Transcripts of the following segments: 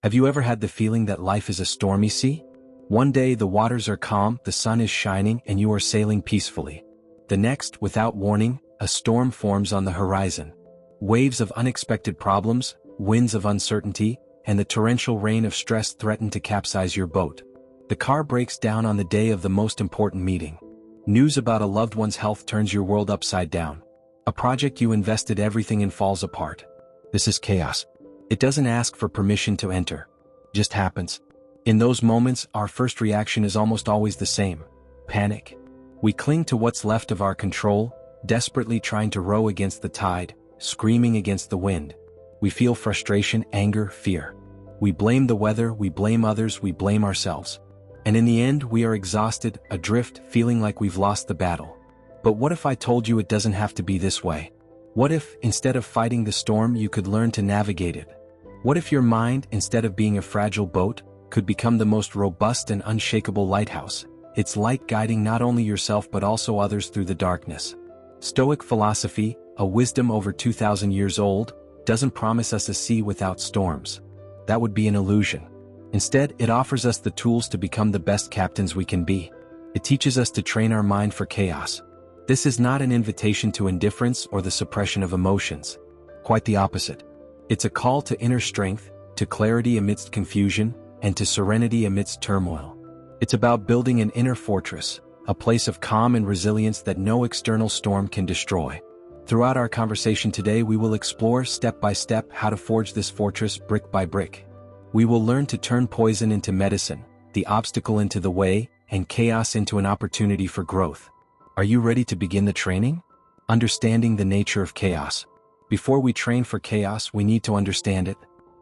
Have you ever had the feeling that life is a stormy sea? One day the waters are calm, the sun is shining, and you are sailing peacefully. The next, without warning, a storm forms on the horizon. Waves of unexpected problems, winds of uncertainty, and the torrential rain of stress threaten to capsize your boat. The car breaks down on the day of the most important meeting. News about a loved one's health turns your world upside down. A project you invested everything in falls apart. This is chaos. It doesn't ask for permission to enter. It just happens. In those moments, our first reaction is almost always the same: panic. We cling to what's left of our control, desperately trying to row against the tide, screaming against the wind. We feel frustration, anger, fear. We blame the weather, we blame others, we blame ourselves. And in the end, we are exhausted, adrift, feeling like we've lost the battle. But what if I told you it doesn't have to be this way? What if, instead of fighting the storm, you could learn to navigate it? What if your mind, instead of being a fragile boat, could become the most robust and unshakable lighthouse, its light guiding not only yourself but also others through the darkness? Stoic philosophy, a wisdom over 2,000 years old, doesn't promise us a sea without storms. That would be an illusion. Instead, it offers us the tools to become the best captains we can be. It teaches us to train our mind for chaos. This is not an invitation to indifference or the suppression of emotions. Quite the opposite. It's a call to inner strength, to clarity amidst confusion, and to serenity amidst turmoil. It's about building an inner fortress, a place of calm and resilience that no external storm can destroy. Throughout our conversation today, we will explore step by step how to forge this fortress brick by brick. We will learn to turn poison into medicine, the obstacle into the way, and chaos into an opportunity for growth. Are you ready to begin the training? Understanding the nature of chaos. Before we train for chaos, we need to understand it.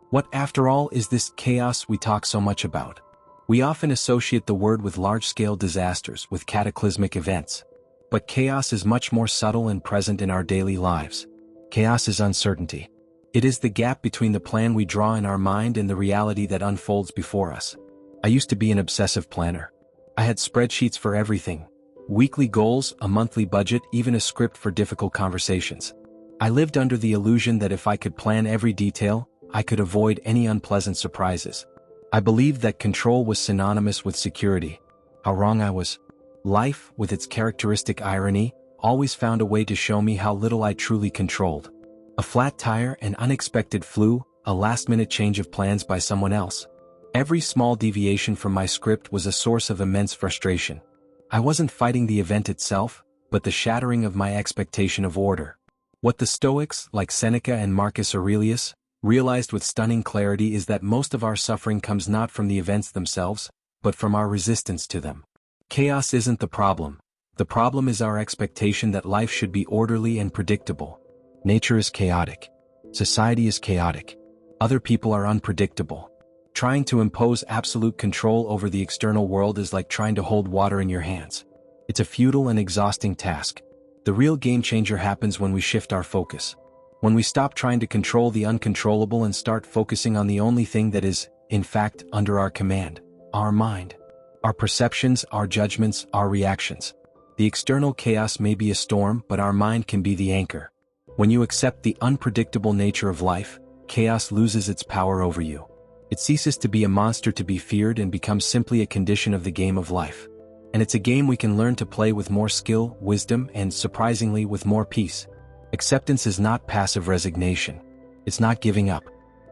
What, after all, is this chaos we talk so much about? We often associate the word with large-scale disasters, with cataclysmic events. But chaos is much more subtle and present in our daily lives. Chaos is uncertainty. It is the gap between the plan we draw in our mind and the reality that unfolds before us. I used to be an obsessive planner. I had spreadsheets for everything. Weekly goals, a monthly budget, even a script for difficult conversations. I lived under the illusion that if I could plan every detail, I could avoid any unpleasant surprises. I believed that control was synonymous with security. How wrong I was. Life, with its characteristic irony, always found a way to show me how little I truly controlled. A flat tire, an unexpected flu, a last-minute change of plans by someone else. Every small deviation from my script was a source of immense frustration. I wasn't fighting the event itself, but the shattering of my expectation of order. What the Stoics, like Seneca and Marcus Aurelius, realized with stunning clarity is that most of our suffering comes not from the events themselves, but from our resistance to them. Chaos isn't the problem. The problem is our expectation that life should be orderly and predictable. Nature is chaotic. Society is chaotic. Other people are unpredictable. Trying to impose absolute control over the external world is like trying to hold water in your hands. It's a futile and exhausting task. The real game changer happens when we shift our focus. When we stop trying to control the uncontrollable and start focusing on the only thing that is, in fact, under our command: our mind. Our perceptions, our judgments, our reactions. The external chaos may be a storm, but our mind can be the anchor. When you accept the unpredictable nature of life, chaos loses its power over you. It ceases to be a monster to be feared and becomes simply a condition of the game of life. And it's a game we can learn to play with more skill, wisdom, and, surprisingly, with more peace. Acceptance is not passive resignation. It's not giving up.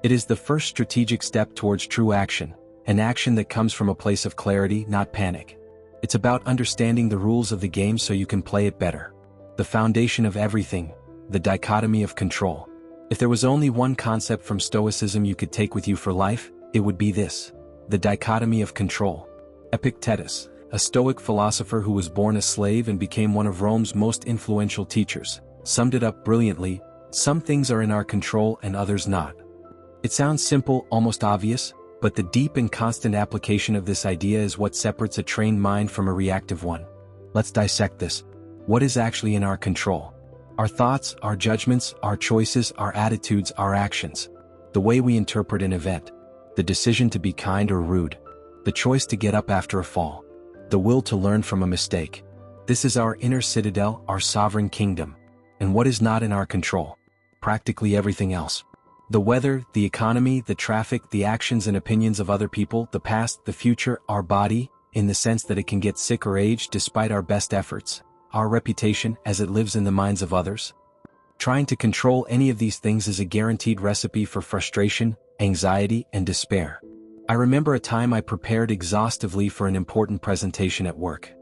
It is the first strategic step towards true action, an action that comes from a place of clarity, not panic. It's about understanding the rules of the game so you can play it better. The foundation of everything, the dichotomy of control. If there was only one concept from Stoicism you could take with you for life, it would be this: the dichotomy of control. Epictetus, a Stoic philosopher who was born a slave and became one of Rome's most influential teachers, summed it up brilliantly: some things are in our control and others not. It sounds simple, almost obvious, but the deep and constant application of this idea is what separates a trained mind from a reactive one. Let's dissect this. What is actually in our control? Our thoughts, our judgments, our choices, our attitudes, our actions. The way we interpret an event. The decision to be kind or rude. The choice to get up after a fall. The will to learn from a mistake. This is our inner citadel, our sovereign kingdom. And what is not in our control? Practically everything else. The weather, the economy, the traffic, the actions and opinions of other people, the past, the future, our body, in the sense that it can get sick or age despite our best efforts, our reputation as it lives in the minds of others. Trying to control any of these things is a guaranteed recipe for frustration, anxiety, and despair. I remember a time I prepared exhaustively for an important presentation at work.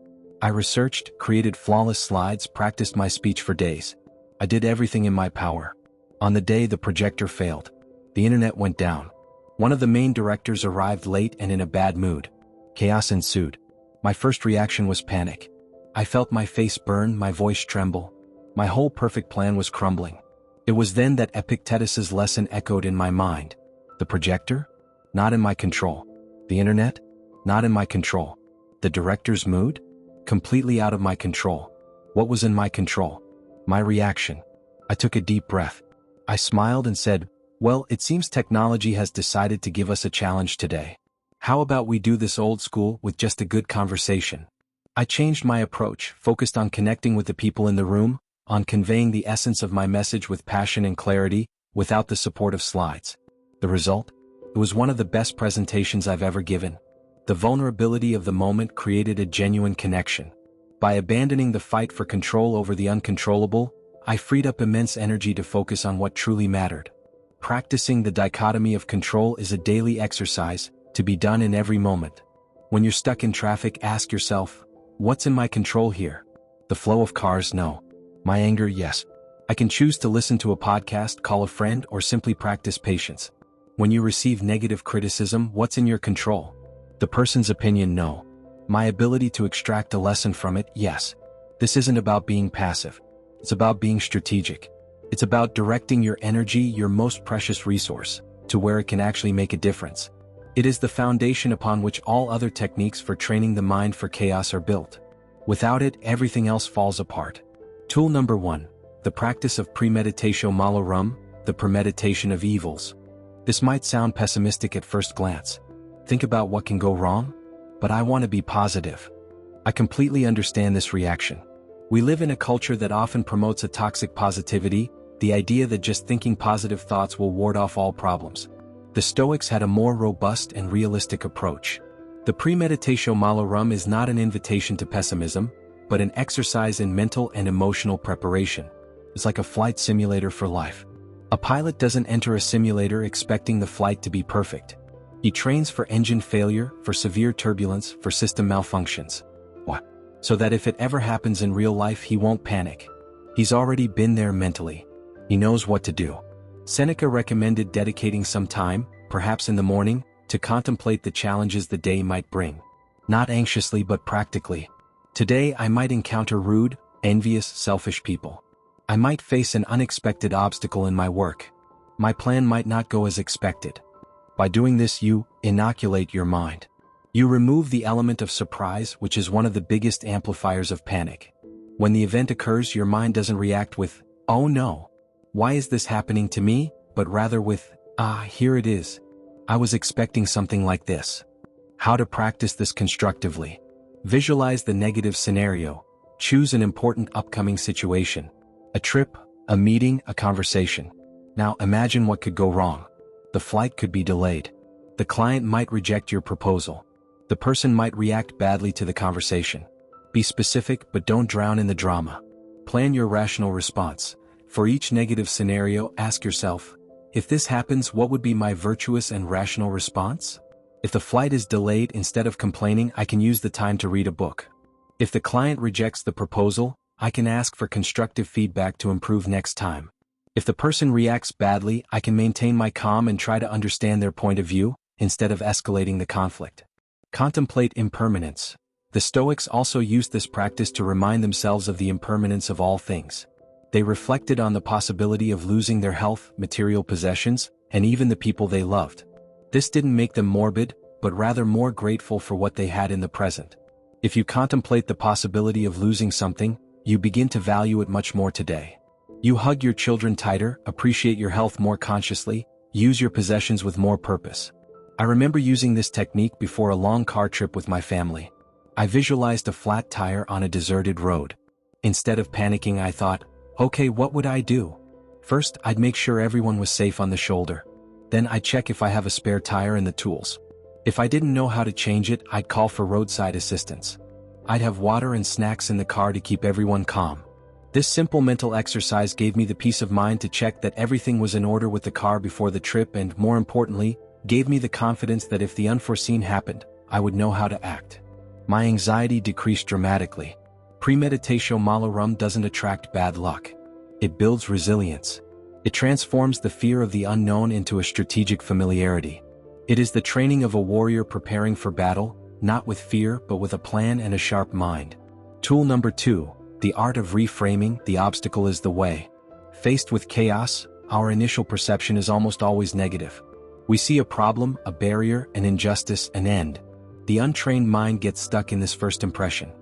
I researched, created flawless slides, practiced my speech for days. I did everything in my power. On the day the projector failed, the internet went down. One of the main directors arrived late and in a bad mood. Chaos ensued. My first reaction was panic. I felt my face burn, my voice tremble. My whole perfect plan was crumbling. It was then that Epictetus's lesson echoed in my mind. The projector? Not in my control. The internet? Not in my control. The director's mood? Completely out of my control. What was in my control? My reaction. I took a deep breath. I smiled and said, well, it seems technology has decided to give us a challenge today. How about we do this old school with just a good conversation? I changed my approach, focused on connecting with the people in the room, on conveying the essence of my message with passion and clarity, without the support of slides. The result? It was one of the best presentations I've ever given. The vulnerability of the moment created a genuine connection. By abandoning the fight for control over the uncontrollable, I freed up immense energy to focus on what truly mattered. Practicing the dichotomy of control is a daily exercise, to be done in every moment. When you're stuck in traffic, ask yourself, what's in my control here? The flow of cars? No. My anger? Yes. I can choose to listen to a podcast, call a friend, or simply practice patience. When you receive negative criticism, what's in your control? The person's opinion? No. My ability to extract a lesson from it? Yes. This isn't about being passive. It's about being strategic. It's about directing your energy, your most precious resource, to where it can actually make a difference. It is the foundation upon which all other techniques for training the mind for chaos are built. Without it, everything else falls apart. Tool number 1. The practice of premeditatio malorum, the premeditation of evils. This might sound pessimistic at first glance. Think about what can go wrong? But I want to be positive. I completely understand this reaction. We live in a culture that often promotes a toxic positivity, the idea that just thinking positive thoughts will ward off all problems. The Stoics had a more robust and realistic approach. The premeditatio malorum is not an invitation to pessimism, but an exercise in mental and emotional preparation. It's like a flight simulator for life. A pilot doesn't enter a simulator expecting the flight to be perfect. He trains for engine failure, for severe turbulence, for system malfunctions. What? So that if it ever happens in real life, he won't panic. He's already been there mentally. He knows what to do. Seneca recommended dedicating some time, perhaps in the morning, to contemplate the challenges the day might bring. Not anxiously but practically. Today I might encounter rude, envious, selfish people. I might face an unexpected obstacle in my work. My plan might not go as expected. By doing this, you inoculate your mind. You remove the element of surprise, which is one of the biggest amplifiers of panic. When the event occurs, your mind doesn't react with, oh no, why is this happening to me? But rather with, here it is. I was expecting something like this. How to practice this constructively. Visualize the negative scenario. Choose an important upcoming situation. A trip, a meeting, a conversation. Now imagine what could go wrong. The flight could be delayed. The client might reject your proposal. The person might react badly to the conversation. Be specific, but don't drown in the drama. Plan your rational response. For each negative scenario, ask yourself, if this happens, what would be my virtuous and rational response? If the flight is delayed, instead of complaining, I can use the time to read a book. If the client rejects the proposal, I can ask for constructive feedback to improve next time. If the person reacts badly, I can maintain my calm and try to understand their point of view, instead of escalating the conflict. Contemplate impermanence. The Stoics also used this practice to remind themselves of the impermanence of all things. They reflected on the possibility of losing their health, material possessions, and even the people they loved. This didn't make them morbid, but rather more grateful for what they had in the present. If you contemplate the possibility of losing something, you begin to value it much more today. You hug your children tighter, appreciate your health more consciously, use your possessions with more purpose. I remember using this technique before a long car trip with my family. I visualized a flat tire on a deserted road. Instead of panicking, I thought, okay, what would I do? First, I'd make sure everyone was safe on the shoulder. Then I'd check if I have a spare tire and the tools. If I didn't know how to change it, I'd call for roadside assistance. I'd have water and snacks in the car to keep everyone calm. This simple mental exercise gave me the peace of mind to check that everything was in order with the car before the trip and, more importantly, gave me the confidence that if the unforeseen happened, I would know how to act. My anxiety decreased dramatically. Premeditatio malorum doesn't attract bad luck. It builds resilience. It transforms the fear of the unknown into a strategic familiarity. It is the training of a warrior preparing for battle, not with fear but with a plan and a sharp mind. Tool number 2, the art of reframing. The obstacle is the way. Faced with chaos, our initial perception is almost always negative. We see a problem, a barrier, an injustice, an end. The untrained mind gets stuck in this first impression.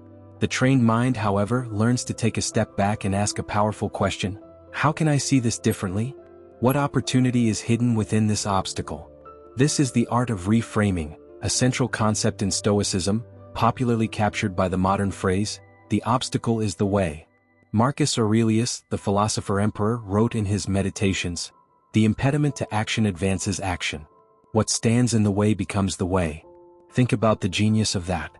The trained mind, however, learns to take a step back and ask a powerful question. How can I see this differently? What opportunity is hidden within this obstacle? This is the art of reframing, a central concept in Stoicism, popularly captured by the modern phrase, "The obstacle is the way." Marcus Aurelius, the philosopher-emperor, wrote in his Meditations, "The impediment to action advances action. What stands in the way becomes the way." Think about the genius of that.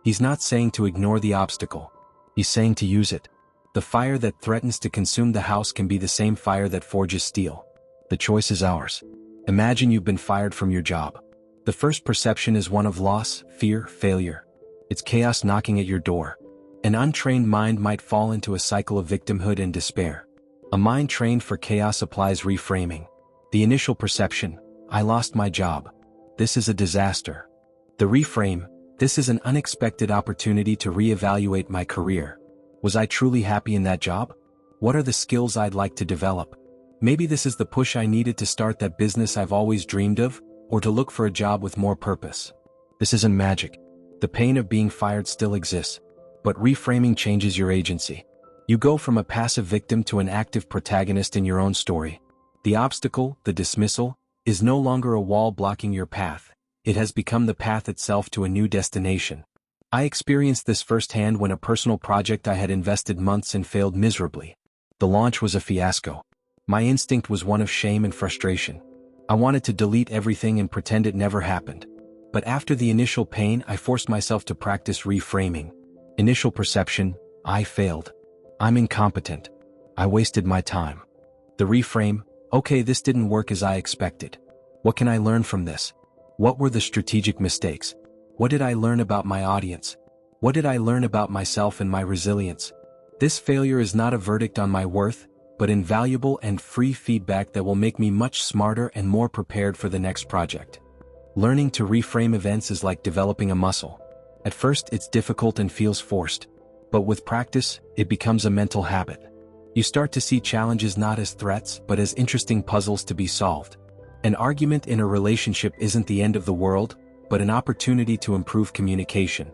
He's not saying to ignore the obstacle. He's saying to use it. The fire that threatens to consume the house can be the same fire that forges steel. The choice is ours. Imagine you've been fired from your job. The first perception is one of loss, fear, failure. It's chaos knocking at your door. An untrained mind might fall into a cycle of victimhood and despair. A mind trained for chaos applies reframing. The initial perception, I lost my job. This is a disaster. The reframe, this is an unexpected opportunity to reevaluate my career. Was I truly happy in that job? What are the skills I'd like to develop? Maybe this is the push I needed to start that business I've always dreamed of, or to look for a job with more purpose. This isn't magic. The pain of being fired still exists, but reframing changes your agency. You go from a passive victim to an active protagonist in your own story. The obstacle, the dismissal, is no longer a wall blocking your path. It has become the path itself to a new destination. I experienced this firsthand when a personal project I had invested months in failed miserably. The launch was a fiasco. My instinct was one of shame and frustration. I wanted to delete everything and pretend it never happened. But after the initial pain, I forced myself to practice reframing. Initial perception, I failed. I'm incompetent. I wasted my time. The reframe, okay, this didn't work as I expected. What can I learn from this? What were the strategic mistakes? What did I learn about my audience? What did I learn about myself and my resilience? This failure is not a verdict on my worth, but invaluable and free feedback that will make me much smarter and more prepared for the next project. Learning to reframe events is like developing a muscle. At first, it's difficult and feels forced. But with practice, it becomes a mental habit. You start to see challenges not as threats, but as interesting puzzles to be solved. An argument in a relationship isn't the end of the world, but an opportunity to improve communication.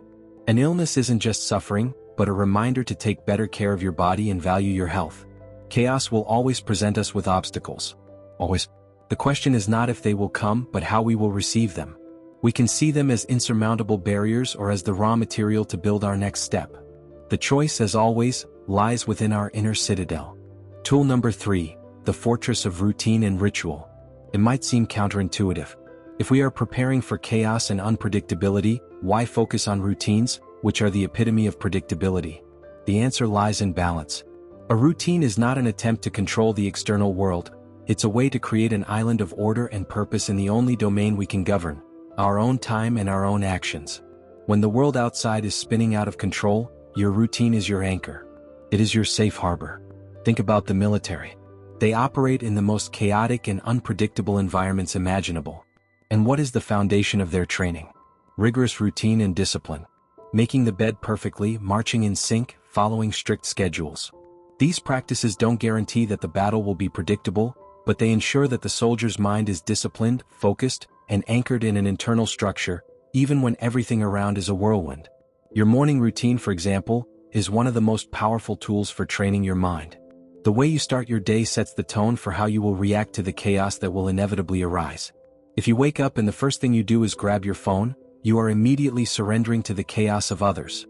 An illness isn't just suffering, but a reminder to take better care of your body and value your health. Chaos will always present us with obstacles. Always. The question is not if they will come, but how we will receive them. We can see them as insurmountable barriers or as the raw material to build our next step. The choice, as always, lies within our inner citadel. Tool number 3, the fortress of routine and ritual. It might seem counterintuitive. If we are preparing for chaos and unpredictability, why focus on routines, which are the epitome of predictability? The answer lies in balance. A routine is not an attempt to control the external world. It's a way to create an island of order and purpose in the only domain we can govern, our own time and our own actions. When the world outside is spinning out of control, your routine is your anchor. It is your safe harbor. Think about the military. They operate in the most chaotic and unpredictable environments imaginable. And what is the foundation of their training? Rigorous routine and discipline. Making the bed perfectly, marching in sync, following strict schedules. These practices don't guarantee that the battle will be predictable, but they ensure that the soldier's mind is disciplined, focused, and anchored in an internal structure, even when everything around is a whirlwind. Your morning routine, for example, is one of the most powerful tools for training your mind. The way you start your day sets the tone for how you will react to the chaos that will inevitably arise. If you wake up and the first thing you do is grab your phone, you are immediately surrendering to the chaos of others.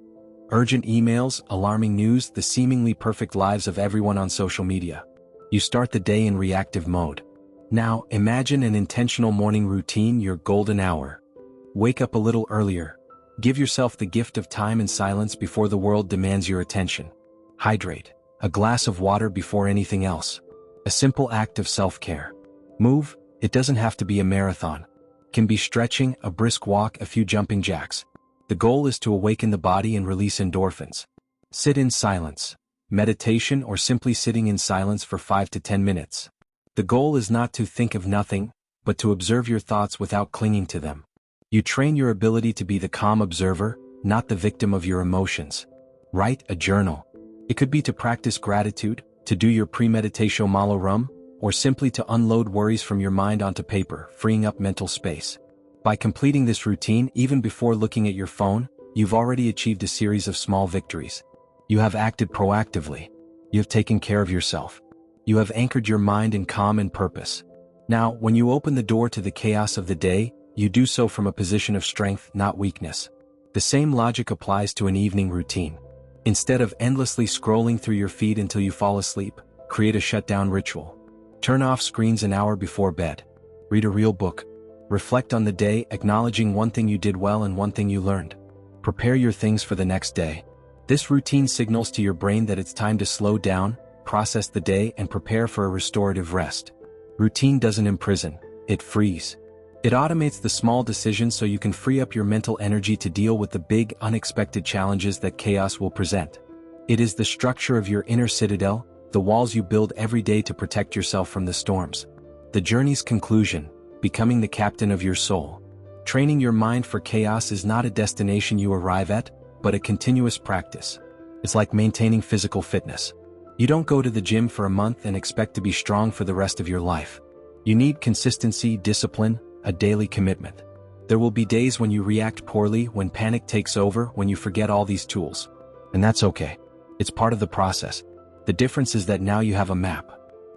Urgent emails, alarming news, the seemingly perfect lives of everyone on social media. You start the day in reactive mode. Now, imagine an intentional morning routine, your golden hour. Wake up a little earlier. Give yourself the gift of time and silence before the world demands your attention. Hydrate. A glass of water before anything else. A simple act of self-care. Move. It doesn't have to be a marathon. It can be stretching, a brisk walk, a few jumping jacks. The goal is to awaken the body and release endorphins. Sit in silence. Meditation or simply sitting in silence for 5 to 10 minutes. The goal is not to think of nothing, but to observe your thoughts without clinging to them. You train your ability to be the calm observer, not the victim of your emotions. Write a journal. It could be to practice gratitude, to do your premeditatio malorum, or simply to unload worries from your mind onto paper, freeing up mental space. By completing this routine, even before looking at your phone, you've already achieved a series of small victories. You have acted proactively. You have taken care of yourself. You have anchored your mind in calm and purpose. Now, when you open the door to the chaos of the day, you do so from a position of strength, not weakness. The same logic applies to an evening routine. Instead of endlessly scrolling through your feed until you fall asleep, create a shutdown ritual. Turn off screens an hour before bed. Read a real book. Reflect on the day, acknowledging one thing you did well and one thing you learned. Prepare your things for the next day. This routine signals to your brain that it's time to slow down, process the day, and prepare for a restorative rest. Routine doesn't imprison, it frees. It automates the small decisions so you can free up your mental energy to deal with the big, unexpected challenges that chaos will present. It is the structure of your inner citadel, the walls you build every day to protect yourself from the storms. The journey's conclusion, becoming the captain of your soul. Training your mind for chaos is not a destination you arrive at, but a continuous practice. It's like maintaining physical fitness. You don't go to the gym for a month and expect to be strong for the rest of your life. You need consistency, discipline, a daily commitment. There will be days when you react poorly, when panic takes over, when you forget all these tools. And that's okay. It's part of the process. The difference is that now you have a map.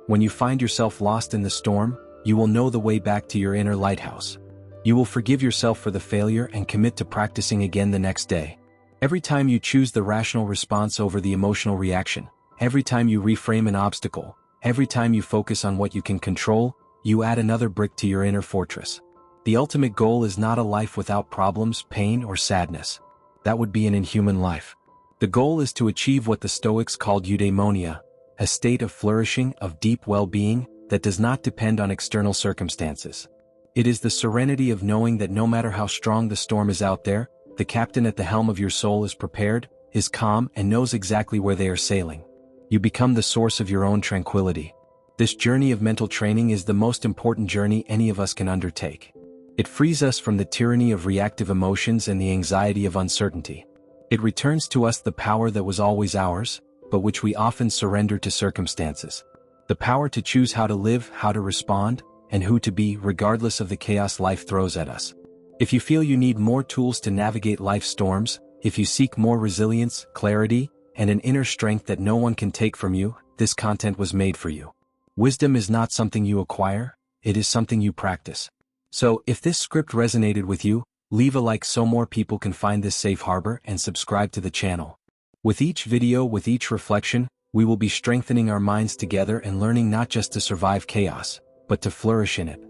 When you find yourself lost in the storm, you will know the way back to your inner lighthouse. You will forgive yourself for the failure and commit to practicing again the next day. Every time you choose the rational response over the emotional reaction, every time you reframe an obstacle, every time you focus on what you can control, you add another brick to your inner fortress. The ultimate goal is not a life without problems, pain, or sadness. That would be an inhuman life. The goal is to achieve what the Stoics called eudaimonia, a state of flourishing, of deep well-being, that does not depend on external circumstances. It is the serenity of knowing that no matter how strong the storm is out there, the captain at the helm of your soul is prepared, is calm, and knows exactly where they are sailing. You become the source of your own tranquility. This journey of mental training is the most important journey any of us can undertake. It frees us from the tyranny of reactive emotions and the anxiety of uncertainty. It returns to us the power that was always ours, but which we often surrender to circumstances. The power to choose how to live, how to respond, and who to be, regardless of the chaos life throws at us. If you feel you need more tools to navigate life's storms, if you seek more resilience, clarity, and an inner strength that no one can take from you, this content was made for you. Wisdom is not something you acquire, it is something you practice. So, if this script resonated with you, leave a like so more people can find this safe harbor and subscribe to the channel. With each video, with each reflection, we will be strengthening our minds together and learning not just to survive chaos, but to flourish in it.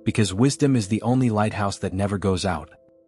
Because wisdom is the only lighthouse that never goes out.